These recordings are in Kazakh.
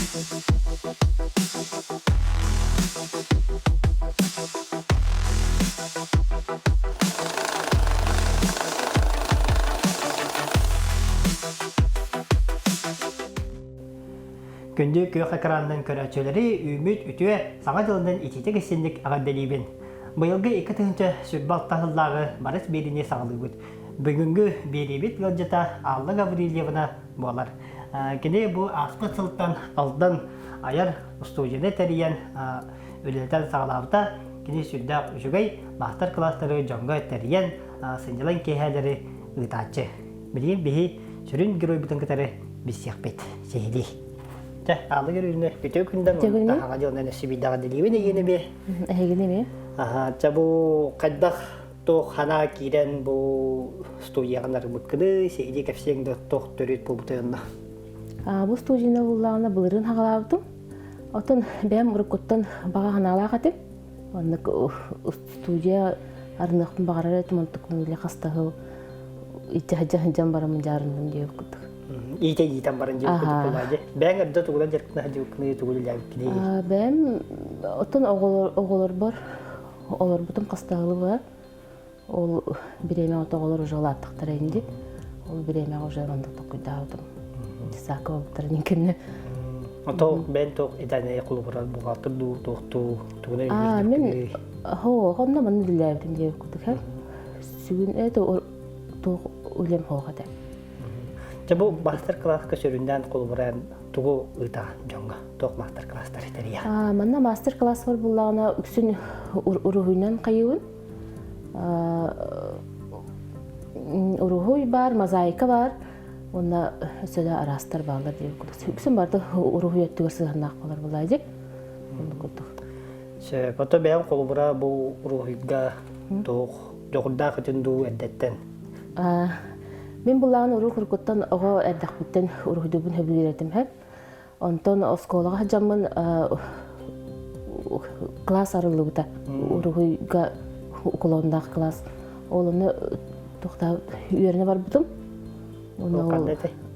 Күндү көк экраннан көрәчөләре үмүт үтүе саңа жылынан ичите кесенлек агадделибен. Быйылгы 2 тыгынча сүрбалтахыллагы барыс берине сагылыбыт. Бүгүнгү беребит галжата Алла Гаврилевна болар. Кене бу аспы сылтан алдан аяр студияны тәриян өлелтен сагалабыта кене сүрдәк үжүгай мастер класстары жоңга тәриян сынжылан кеһәләре ытачы. Билин бихи сүрүн герой бутын кытары бисяхпет сехили. Алла görüyorsun. Bütün günden daha önce ne sibidağ diliği ne yeni bir. Yeni mi? Aha, çabu kadar to hana kiren bu stüdyolar bakıdı. Şeydi kapsayın da toh törüt bu butanda. Bu stüdyoda bulağına bulurun hağalabdım. Otan ben urukuttan bağa hanalar katım. Onluk stüdyo arnakın bağırır etmantıklı ile hastahı. İhtiyacı jam baramın jarındım diye okuduk. İyi tambarın cevap kullanıcı. Ben de tuğla cerkna hacıkını tuğla cevap. Ben otan oğullar var. Oğullar bütün kastağılı var. Ol bireme oğullar ucalı attıkları indi. Ol bireme ucalı takıdağıdım. Sakı oldular ninkini. Oto ben tok edane kulubran bu hatır du tohtu tuğla. Ben onunla bana dilerdim diye okuduk. Sugün tok ulem hoğadı. Çabu master class köşüründen kulubran tuğu ıta jonga tok master class tarihleri ya. Bana master class var bulağına üksün uruhuyla kayıvın. Uruhuy var, mozaika var. Onda söyle arastar bağlar diye okuduk. Üksün barda uruhuy öttüğü sığınak bağlar bulayacak. Onu okuduk. Foto ben kulubra bu uruhuyga tok jokulda kıtındu eddetten. Ben bulağın uruh kurkuttan oğa erdak bitten uruhdubun höbülerim hep. Ondan oskolağa hacamın klas arılı buta. Uruhuyga okulunda klas. Oğlunu toxta üyerine var butum.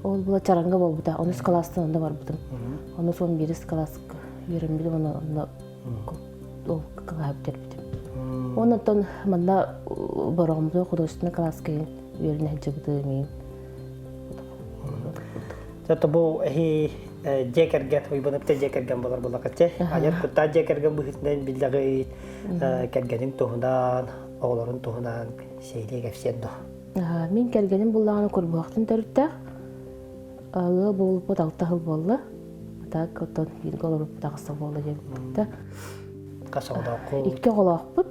Ol bula çaranga bol buta. Onu skalastan onda var butum. Onu son biri skalas üyerim bile onu o kılağıp terbitim. Ondan manda barağımızı okuduşuna klas keyin. Üyerine hacıbıdı miyim. Jadi bu jekergen, ibu nanti jekergen bolar bolar kecil. Ayat kota jekergen bu hitnen bilagi kergenin tuhunan, oğulların tuhunan şeyde geçsen do. Min kergenin bulağını kurbuğaktın terütte. Ağı bulup o daltahıl bolla. Ata koton bir olup dağısa bolla jebütte. Kasada ko. İki olaq bud.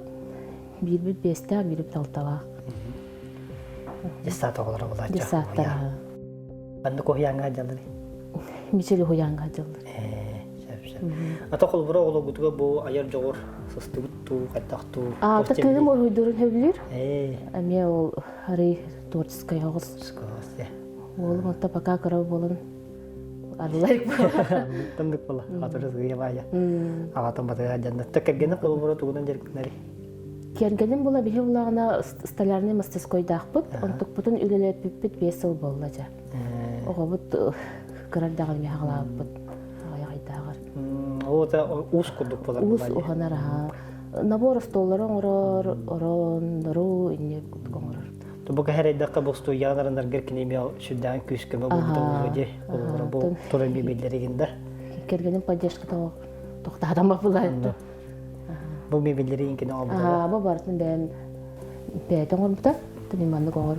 Bir bit beste, bir bit daltağa. Jasa oğulları bolacak. Jasa. Ben de kohyanga jalan. Misali hoyanga jalan. Atau kalau bro kalau gitu bu ayar jor sesuatu tu katak tu. Takkan mau hudurun hebilir. Amia ol hari turis kaya hos. Ol mata pakai kerap bolan. Alek. Tembik pula. Atau segala macam. Awak tempat jalan. Takkan gini kalau bro tu guna jarak nari. Kergenin bula bihe bulağına stalarını masteskoy dağıpıp, ontuk bütün ülelep pipit 5 yıl bollaca. Oğa bud kırar dağıl bir hağlabıp, ağaya dağır. O da us kurduk bular. Us oğanar ha. Nabor stolları oran daru inye kurduk oğanar. Bu kahir edakka bostu yanarlar gerkini mi şudan küskeme bu da hoca. Bu torun birbirleri ginde. Kergenin padeşki toxtadan bakılaydı. Bu birbirleri inkine oldu. Bu barın ben beyden olmuştu. Tabii mandık olur.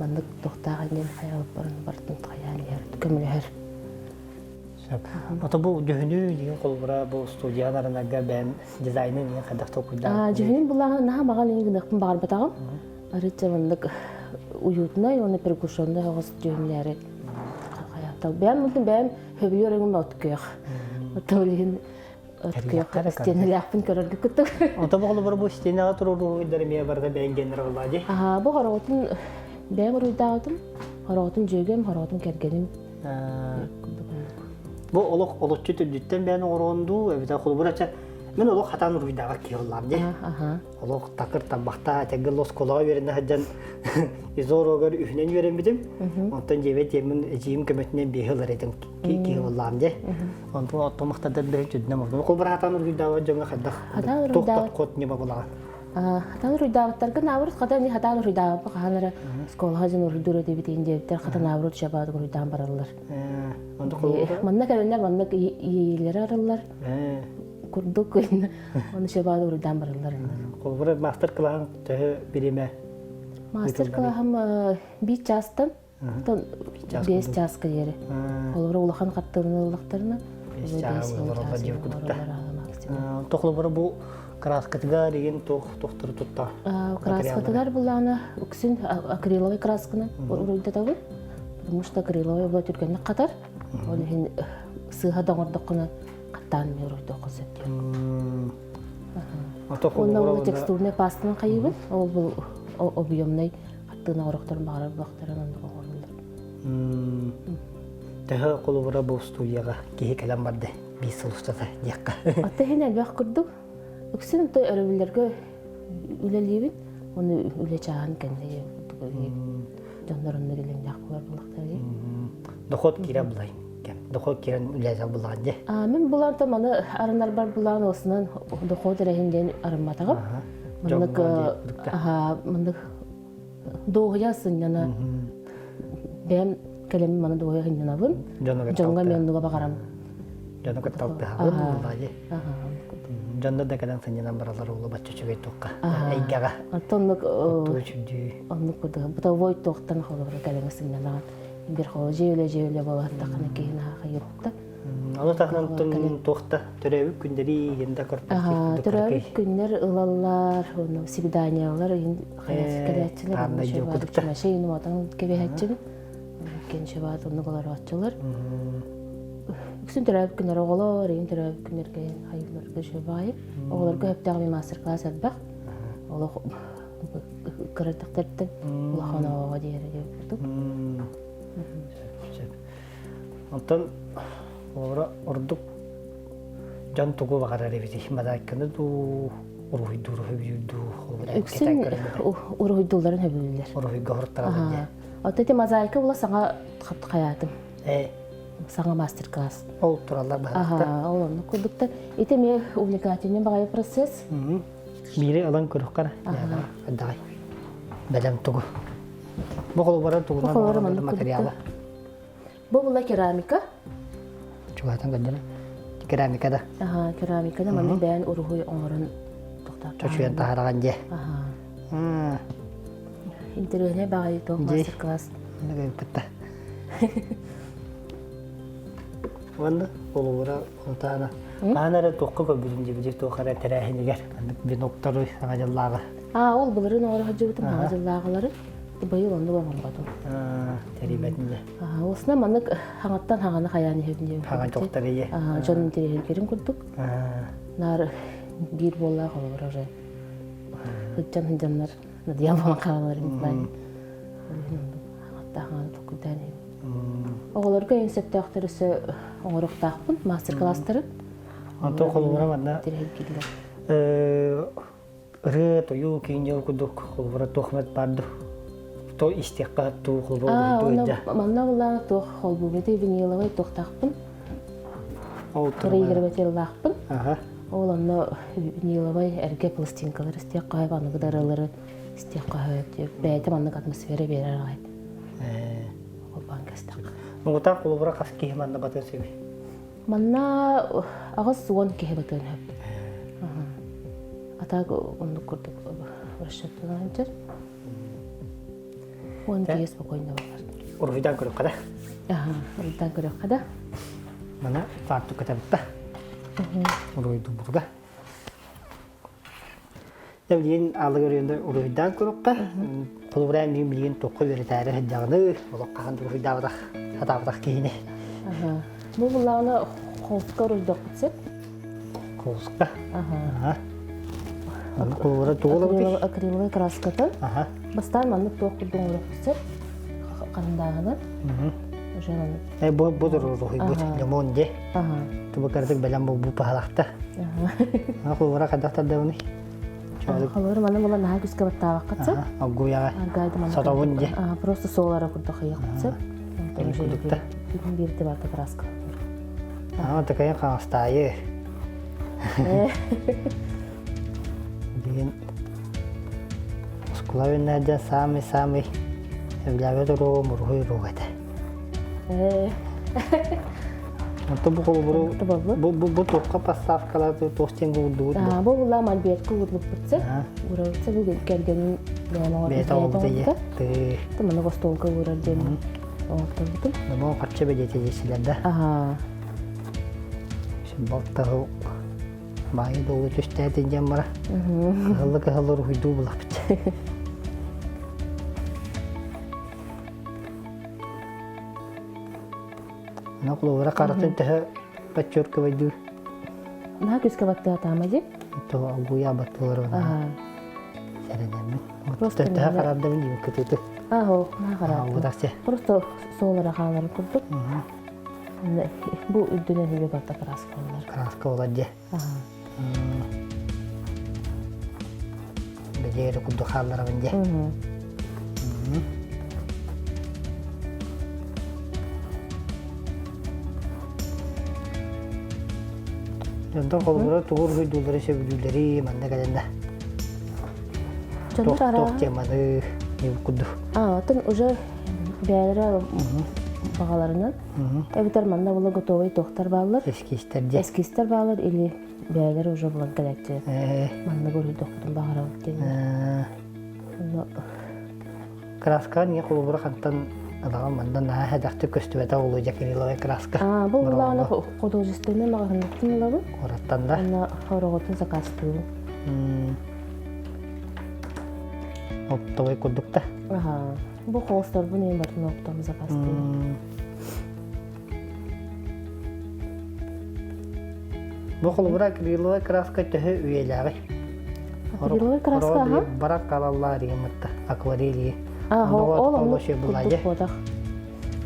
Mandık toxtağının hayal barın tayan yer. Tükemeli her. Atau bu cehunu diye kolbura bu stüdyolarına ben dizaynı niye kadar tokuydu. Cehunun bulağına naha mağal ingin dağın bağır batağım. Arıca mandık uyutuna yonu perkusyonda hağız cehunları. Ben höbülüyorum otkuyaq. Otolihin otkuyaq isteneli akpın körerdi kutuk. Atau bu kolbura bu isteneli tururu dermiye barda ben genler oladı. Bu haratın ben rüydağıdım. Haratın jögem, haratın kergenim. Bu olukçu tüdütten ben orandu. Evet kolbura Мен олық хатан руйдаға киоллам де. Олық тақыр табақта тәгіл лос қолаға верені хаджан изор оғыр үхінен верен бідім. Онтан жебет емін жиым көмөтінен бейхілер едім киоллам де. Онтан оттомақтадан бәрін жүдінем олды. Ол бір хатан руйдаға жоңа қадақ тоқтат қот не бабылаға. Хатан руйдағыттарға навырыз қадан не хатан руйдағы қағанары сколға жын руйдуры дебетейін жебеттер қадан навырыз жабады руйдаған баралар. Манна кәрінер, манна иелері аралар. Күрдік көйін, оны жабады руйдаған баралар. Қолбыры мастер қылаған тәхі береме? Мастер қылағым 5 жастан, 5 жасқа ері. Қолбыры ұлақан қаттығыны ұлақтарына 5 Тоқылбыры бұл краскатыға деген тоқтыры тұтта. Краскатыгар бұлағына үксін акриловый красканы ұройда табын. Потому что акриловый бұла түргеніне қатар. Оны хен сыға даңырдыққыны қаттан мен ұройда оқызып дейм. Онда ол текстурный пастының қайыбын. Ол бұл объемный қаттығына ұрықтарын бағарар бұлақтарын онда қоғырылыр. Тәхі қолы бұра бұл студияға кейі кәлем барды. 5 сыл ұстата деққа. Атты хен әлбәқ күрдік. Үксін ұнты өрөвілерге үлелейбін, оны үле чағын кәнде жондарынны келен жақпылар бұлақтар ей. Дұқот кері бұлайын, дұқот керін үләзі бұлаған де? Мен бұлағында маны арынар бар бұлағын осынан дұқот әрәйінден арынматағым. Мұндық доғыя сыннана бәм кәлемі маны доғыя сыннана бұн, жонға мен ұға бағарам. Жонға көтталпы ғағын бұлағын. Жанна да кадан санынан баралар олы бачча чүгей тоққа. Әйгәға. Антонлық Оттуы жүдді. Онлық күді. Бұта вой тоқтан қолыбыр кәліңі сыңнан. Бір қолы жеуле болғанда қаны кейін аға еріпті. Оны тақынан тұн тоқта түрәуіп күндері енді көрпәстік. Түрәуіп күндер ұлалар, сибиданиялар, кәләтчілер, машайын ұматан кәбе Кенші бат, оны қолар батчылар. Үксін түрәуіп күндер оғылар, ең түрәуіп күндерге хайыларға жөбайып. Оғыларға өптіғі мен мастер-класс әдбәқ. Олы күрәттіқтерді ұлақана оға дейірі деп бұдық. Онтан ордық жан тұғы бағарар ебеді. Мадайканы ұрғыйды өбүйді. Үксін ұрғыйдыларын өбілілер. Ұрғыйға ғырттарады. Отты мозаика бұла саңа қаятым. Саңа мастер-класс. Ол туралар бағытта. Ол оны көрдікті. Еті мен увлекательный бағай процесс. Бири алан көріққар. Әдағай. Бәлем тұғы. Бұқылы бара тұғынан материалы. Бұл бұла керамика. Чуғатан қаддана. Керамикада. Керамикада маны бән ұрғой оңырын тоқтап. Чөчуен тағараған де. Интервьюне бағай тоқ мастер-класс. Күтті. Ванна олура онтана. Анары тоққа көбүрүн жебежек тоқара тәрәхинегер. Биноктору аңажаллағы. Ол бұларын оғырға жібітім аңажаллағылары. Байыл онды бағым батым. Тәребәтінде. Осына манық аңаттан ағаны қаяны хебінде. Аған тоқтар ие. Жон интерьерін көрдік. Нар бір болла қолығыра жай. Хүтчан хүнжанлар. Надиян болан қалаларын бұлайын. Аңатта ағаны тоққыдан ебі. Оғыларға ең сәпті ақтарысы оңырықтақпын, мастер-кластары. Антон қолуыра мадна ұры тойу кейінеу күдік қолуыра тоқмет барды. То істеққа ту қолуыра өйді. Манна олағы тоқ қолбуғыды виниловай тоқтақпын. Тұры егірбетел лақпын. Ол онны виниловай әрге пластинкалар істеққа өйіп, анығы даралары істеққа өйіп. Бәйдім анық атмосфера берер ағайды. Мұғытан қолыбыра қас кейі манна батын сөйбі? Манна ағыз 10 кейі батын өп. Атағы онды көрдік ұрышшаттыған жер. 10 кейі спокойно бағар. Ұрғыдан көріп қада? Ұрғыдан көріп қада. Мана фарту көтәбітті. Ұрғыды бұрға. Дәмдейін алы көргенде ұрғыдан көріп қа. Қолыбырайын мен білген тоққа өрітәрі жағыны, олық қаған ұрғыдағыдақ, сатағыдақ кейіне. Бұл бұлағына қолсыққа ұрғыдақ бұтсеп? Қолсыққа? Қолыбыра туғылы бұтыр? Акриловый краскаты. Бастан маңнық тоқ күрдің ұрық бұтсеп, қанындағыны. уже аны. Бу дурурухуй бут лимон де. Ага. Тубу кырдык белем бу пахалакта. Ага. Акулвара кадактар дауни. Халыр маны була наһа күскә баттава катса. Агуяга. Гайды маны. Сатавын де. Просто солара курда хыя катса. Кудукта. Бирде барда краска. Такая кастайы. Дин. Склавиннадя самый являведоро мурхой рогата. Это бу тоққа поставкаларды тостен гулду. Бу була мальбет кулуп битсе. Уралса бу келгенин бет алды я. Ты мана гостолка уралден. Оттон. Нема парча бедете десилерде. Ага. Балтагы майы долы төстәден жаммара. Кыллы хуйду булапты. Накловра каратын тә пачорка вайду. Наһа күскә баттава тамаҗи. То агуя батылар вана. Ага. Сәрәдәме. Просто Тә карадым дип көтүтү. Аһо, наһа карап. Удакча. Просто солара халарын курдук. Бу үддүнө бе батта краскалар. Краска оладья. Ага. Бедери кудду халлара бенде. Жонда колбура тугур хуйдулары сөбүлүлери манда калenda. Ток теманы не кудду. Тон уже бәләре багаларынан. Эбитер манда була готовый тохтар баллар. Эскистерде. Эскистер баллар или бәләре уже була галакчы. Манда гөрү тохтун багара өттен. Краска не колбура кантан алаган манда на хадакты көстүбәтә улу жакириловая краска. Бу була аны художественный магнитин лабы. Ораттанда. Аны хороготун закастыру. Оптовый кудукта. Ага. Бу холстар бу не бар ноктам закастыру. Бу колбура акриловая краска төһө үеләге. Акриловая краска, ага. Барак калаллар яматта, акварели. Ол кудук подах.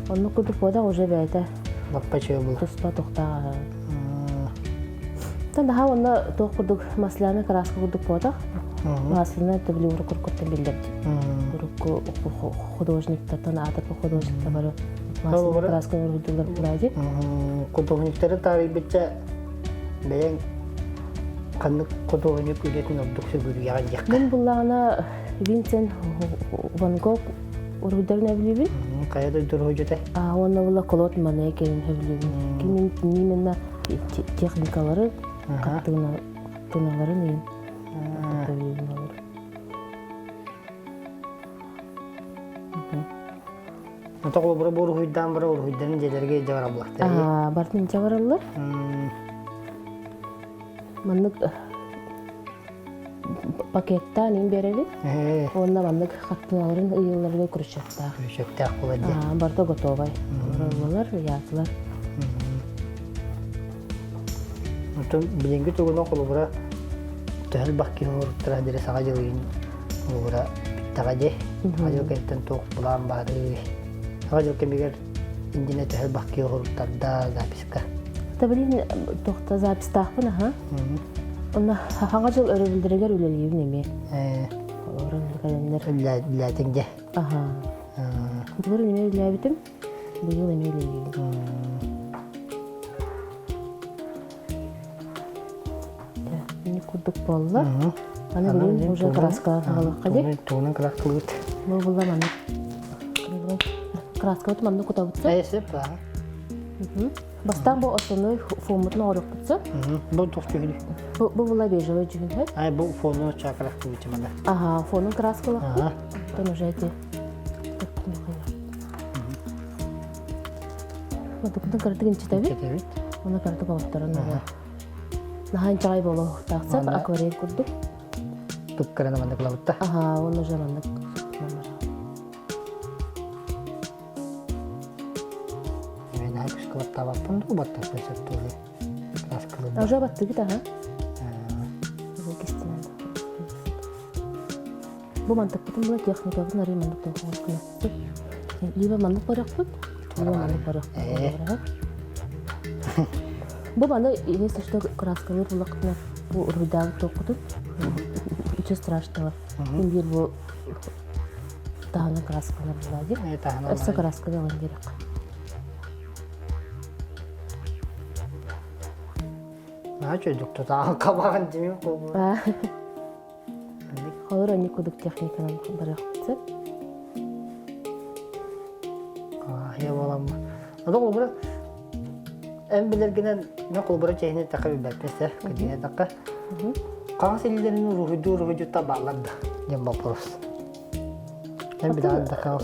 Onu kuduk poda уже бәйті. Баппа чөй бұл. Туспа тоқтаға. Тан daha onu тоқ кудук масланы краска кудук подах. Масланы төбілі ұры күркіттен білдерді. Ұры художниктартан, атырпы художниктар бары масланы краска ұрыдылар бұлайды. Художниктары тарih бітчә бәйін қандық художник үлетін ұлдық сөбірі яған жақ. Мен бұлағына Винсент Ван Гог ұрыдарын әбілебін. Каяда дұру жүте? Оны бұла колот мана екенін әбілебін. Кемен немена техникалары қаттығыналары нейін. Отоқлы бұры бұл ұйдан бұры ұйданын желерге жавара бұлақтар. Бартын жаваралар. Маннык пакетта нем берели. Онна маннык қаттығыналарын ұйыларыға күрішетті. Күрішетті ақ болады. Барда готовай. Олар ятылар. Bilingi tuğun okulu bura tühel bakki hurtara dire sağa jılıyın bura bittağa je sağa jıl kentten toğuk bulan bari sağa jıl kemiger indine tühel bakki hurtarda zapiska Tabii toğta zapis tağpın ha. Ona sağa jıl örüldürüger üleliyim nemi. Oran kalender. Üllatin je. Aha. Bura nemi ülebitim. Bu yıl nemi üleliyim. Kuduk bollar. Ana bilen уже краска хагалакка де. Туунан краска лут. Бу булла маны. Краска от маны кутабытса. Эсеп ба. Бастан бу основной форматны орып бутса. Бу тоқтугули. Бу булла бежевый жүгүн хэ. Ай бу фону чакрак лут мана. Ага, фону краскалакка. Тон уже эти. Вот тут картын читаби. Она карта калыптарын. Нахан чай болу тақсап акварель курдук. Туккарана мандык лабытта. Ага, оны жамандык. Мен айкүш кылаттаба пунду баттак көсөп турду. Краскалып. Уже баттыгы да, ха? Бу мантык бутун була техника бу нари мандык тоқуңыз күнөттү. Либо мандык барак бут. Bu bana есть что краскалар булактар bu урудагы токутуп ничего страшного. Бир бу таны краскалар буладыр. Эсе краскалар алган керек. Чөйдүктү тагы кабаган демек болду. Холор они кудук техниканан баракты. Я балам. Ада колбура эм билергенен не колбура чейне такы бәпесе, кедине такы. Каңа селилерин рухуду табалады. Дем вопрос. Эм билан да каңа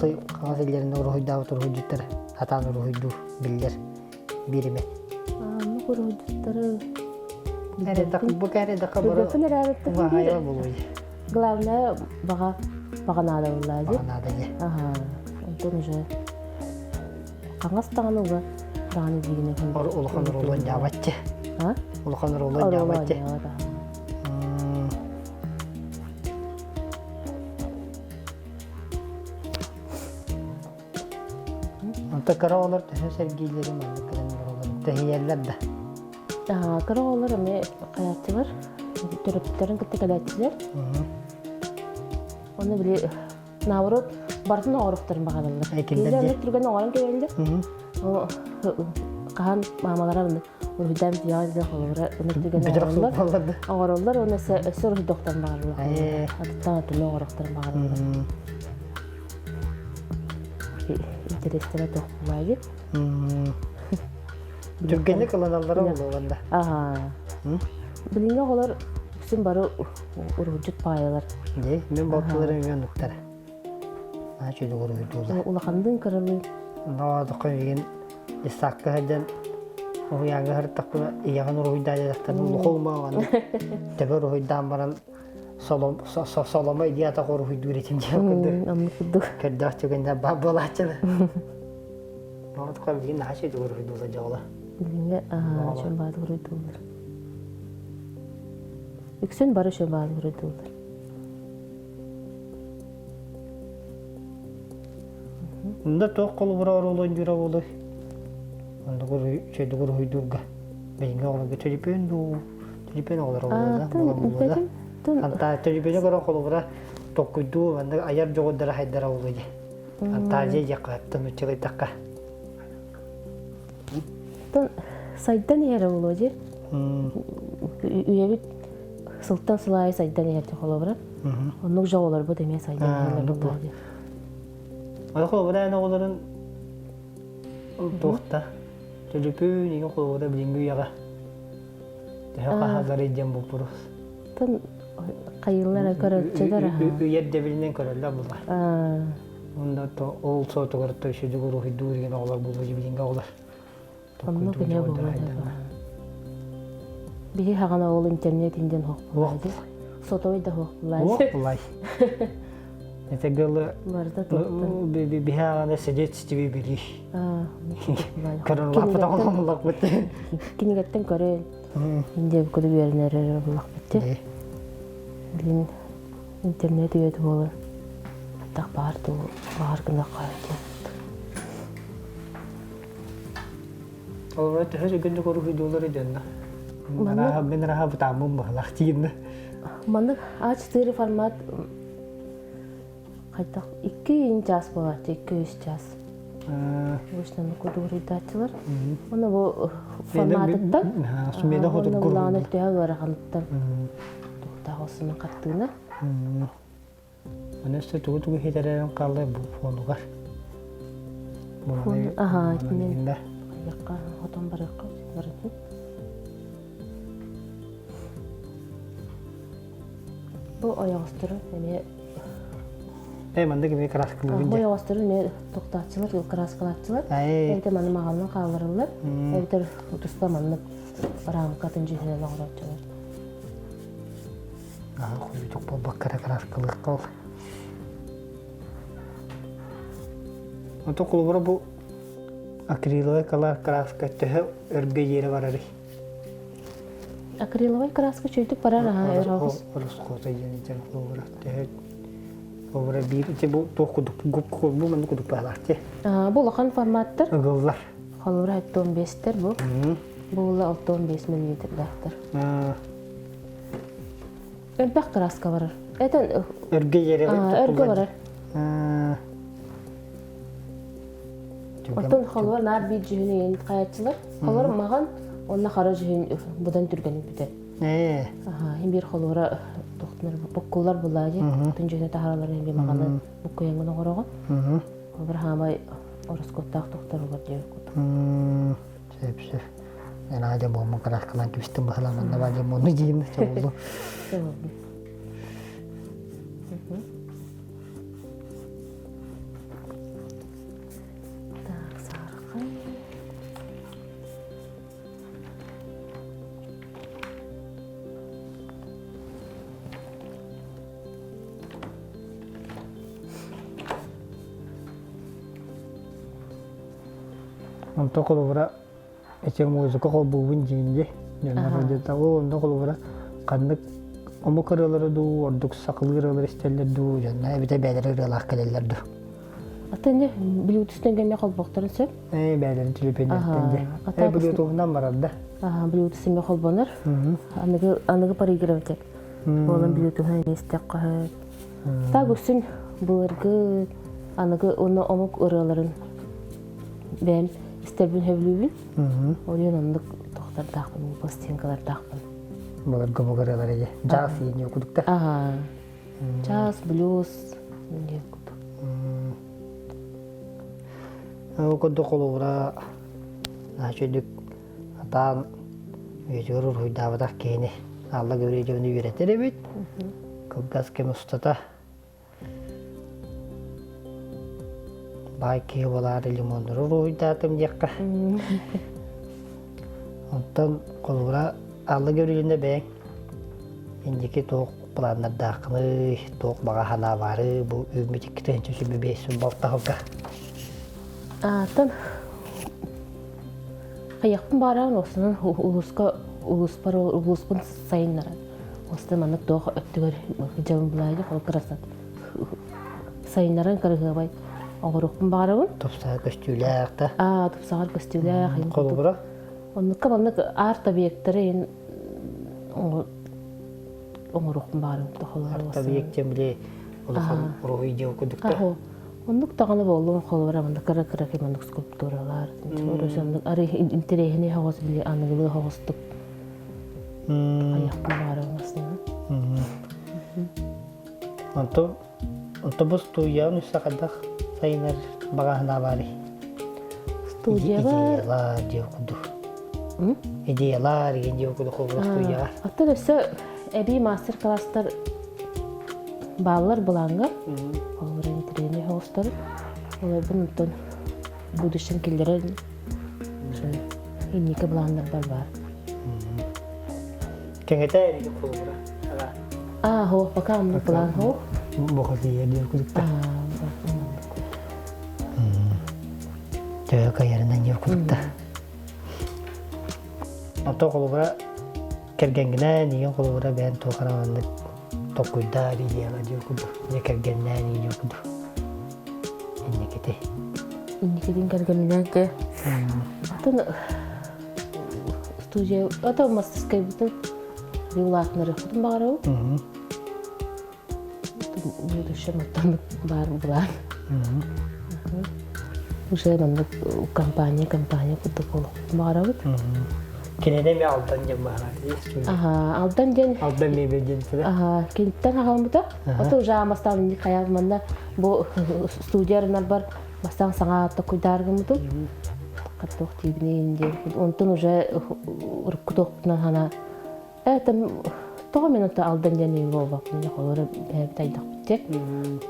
селилерин рухуду тургуттар. Атан рухуду биллер бириме. Ну рухудтары Эре такы бу кере такы бара. Вахая болуй. Главное баганада булады. Баганада же. Ага. Онтон уже каңастаган уга даганы дигине. Улахан ролон жабатчы. А? Улахан ролон жабатчы. Anta karaolar tühe sergileri mandıkların oraları. Tehiyerler de. Karaolar ame kayatçılar. Töröptlerin kıtta kalayatçılar. Onu bile navrot bartın oğrukların bağlanırlar. Kizlerle türgen oğran keveldi. Kahan mamalara bunu. Urhudam diyazda olur. Onu türgen oğrunlar. Oğrunlar onu sır hudoktan bağlanırlar. Atıttan atımı oğrukların bağlanırlar. İnterestere tokulaydı. Türkiye'de kalananlara oldu onda. Aha. Bilinge olar bütün barı urujut payalar. Ne? Ben baktıların yanıkları. Ha şöyle urujutlar. Ulakandın karalı. Daha da koyayım. İstakka heden. O yanga her takı iyan urujutlar yaktan ulu olma var. Tabi urujutlar baran soloma idiyata urujut üretimci yapıldı. Anladım. Kerdah çökende babalaşçılı. Daha da koyayım. Ha şöyle urujutlar jağla. Bilinge aha şön bazı urujutlar. Yüksün barı şön bazı urujutlar. Bunda toq kolubura orolun jura bolu. Onda şeyde urujutga. Beyin oğlu telipen oğlar oldu. Anta telipene göre kolubura tokkuydu. Banda ayar joğdara haydara oldu. Anta je yakattan uçuğu takka. Saydan yere olacak. Üyevi sultan sılay saydan yere kolubura. Onun joğlar bu demeye saydan yere olacak. Ay kolubura ne oğların toqta. Telipene kolubura bilingu yaga. Daha kahazları jambu purus. Tan kayıllara kararçılar ha. Üyede bilinen kararlar bunlar. Onda to ol sotu karartı şu ruhu durgen oğlar bulucu bilinga oğlar. Onu bile bulmadı. Biri hagana ol internetinden hokuladı. Sotoy da hokuladı. Hokulay. Ete gılı Varda toptan. bir hagana sejet stivi biri. Karın Kini lapıda olan lapıda. Kini gatten kare. Ince bir kudu bir yerine lapıda. Bilin internet üyeti olur. Tak bağırdı, bağırgında kaydı. Oğlar tühe günde koru videoları edende. Ben raha butamım bağlak çiğinde. Mandık açtığı format kaytak 2 час болады, 200 час. Вышли куду редактор. Оны bu formatında. Sümeyde hodur gurur. Onu tühe varağanıttan. Dağısının kattığına. Onu işte tuğu hideren kaldı bu fonu var. Aha, kimin? Yakka, otom barakka. Bu ayağıstırı, yani Manda gibi kraskılı bu ayağıstırı ne toktatçılar, kraskalatçılar. Evde manı mağalına kaldırırlar. Evde utusta manı ramkatın cihine lağıratçılar. Koyu çok bol bakara kraskılı kal. Untuk kulubura bu akriloy kalar kraska tühe örgü yeri var arı. Akriloy kraska çöydük parar ha erağız. Orası koza yeni can kulubura tühe Олора бир ити бу токудук гопку бу мен кудук баларчы. Булахан форматтар. Ыгыллар. Холура 15-тер бу. Була 15 миллилитрдактар. Өрбәк краска барар. Этен Өргө ере. өргө барар. Отон холура нар бит жүйүнү каячылар. Холура маган онна кара жүйүн будан түргөнү бите. Хим бир холура доктор боккулар булажы. Отон жүйүнү тахаралар эми маганы буккуянгын огорого. Холура хамай ороскоптак доктор бар деп. Сеп. En aja mau mengkerahkan kisah bahalaman aja mau nujin coba. Так, сарқай. Untuk kalau Eceng muzika kol buwin jinje. Yana rode tawo onda kolora kandık omu karaları du orduk sakılgıralar isteller du yana bite beyleri ralak kaleller du. Atene Bluetooth'ten gelme kolbakların söp. Beylerin tülüpenlerden de. Bluetooth'dan var adda. Bluetooth'ten me kolbanar. Anıgı parayı giremetek. Olan Bluetooth'dan istek kahır. Ta gülsün bulargı anıgı onu omuk ıraların ben İsterbin hevlübün. Oraya anlık doktor takpın, plastiğinkalar takpın. Bunlar gımıgaralar ya. Jazz yeni okuduk da. Jazz, blues, yeni okuduk. Okuduk olura. Naşöydük. Hatta yüzgürür huydavadak keyni. Allah göreceğini üretir evet. Kılgaz kem ustata. Baik olar limonları ruhdadım yakka. Ondan kolura Allah görüldüğünde ben indiki tok planlar dağını tok bağa hala varı bu ümit kitabı şu bir sun balta hoka. Tan kayakpın barağın olsun uluspun sayınlara. Olsun manık doğu öttügür cevim bulaydı kol kırasat. Sayınların kırığı bay. Oğurukpun barağın. Topsağı köstüler da. Topsağı köstüler. Kolura. Onun kamanlık ağır tabiyektleri oğurukpun barağın. Ağır tabiyekten bile ruhu iyice okuduk da. Onluk tağını bolluğun kolura manda kara kemanlık skulpturalar. Orasınlık arı interehini havası bile anıgılığı havastık. Ayakpın barağın aslında. Otobüs tuyan usakadak sayılar bagahna bari. Studiyalar. İdeyalar diye okudu. İdeyalar diye okudu otobüs tuyan. Hatta da ebi master classlar bağlar bulanlar. Onların treni hostları. Onlar bunun bu düşünceleri ini ke bulanlar var. Kengete ini kolura. Ho pakam bulan ho. Bokasiya dia okuduk da. Tövbe yarından diye okuduk da. Atau kolura kergengene niye kolura ben tokaranlık tokuyda diye okudu. Ne kergengene diye okudu. İnne kete. İnne ketin kergengene ke. Atau studio atau master kayak gitu. Diulatları okudum baru. Будущее там бар була. Уже манда компания кутукол барабыт. Кинеде ми алдан жем бара. Алдан жен. Алдан ми бежен. Кинтен агалмыта. Ото уже амастан ни кая манда бу студиялар бар. Бастан саңа токуйдаргымытым. Катток тибине инде. Онтон уже уркутокна хана. Это Тоға мен ота алдан және болбақ, мен қолыры бәйіп тайдақ біттек.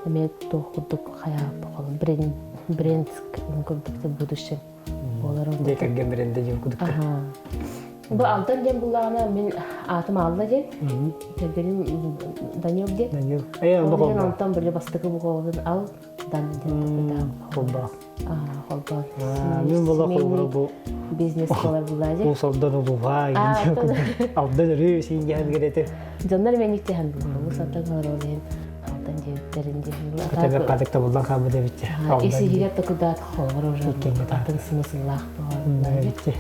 Мен тоқыдық қаяп қолым, брендск көрдікті будущем. Декерген бренді жем күдікті. Бұл алдан жән бұлағына мен атым алда жән. Кергенім Данил де. Данил. Мен онтан бірлі бастығы бұл қолын ал. Қолба. Қолба. Мен бола қолбыра бұл. Бизнес қолар бұлады. Бұл салдан ұлуға. Алдан үрі сен жән кереті. Жандар мен икте хан бұл. Бұл саттан қалар олайын. Алдан дебиттерин Көтөбе кадыкта булдан кабы дебитчи. Исигире токудат холор уже атын смыслах Дебитчи.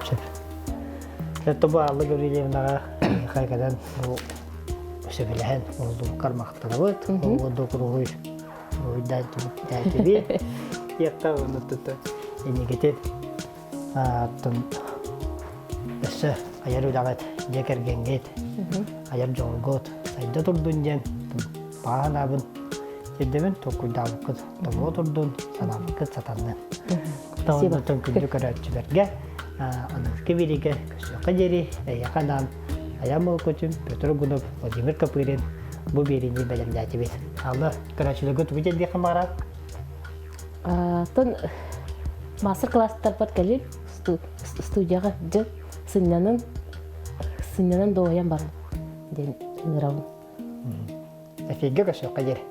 Чеп. Это баалы görülerimдага хайгадан бу сөбеләһен олду кармактырыбыт, олду куруй. Ойда дәтеби. Якта уны туту. Энегете. Аттын эссе аяр удагат декергенгет. Аяр жолгот. Сайда турдун ден. Баанабын. Седебен токуйдабыкыт. Того турдун санабыкыт сатандан. Тауындатын күндү көрәтчүләргә аныңскы бириге көсөкка жери яқадан аямыл көтүм Петр Гунов, Владимир Копырин бу берини белемдәтебез. Алла көрәтчүләргә түгел ди хамара. Тон мастер-класстар подкалип студияга жы сыннанын доян бар ден нырау. Эфеге көсөкка жери.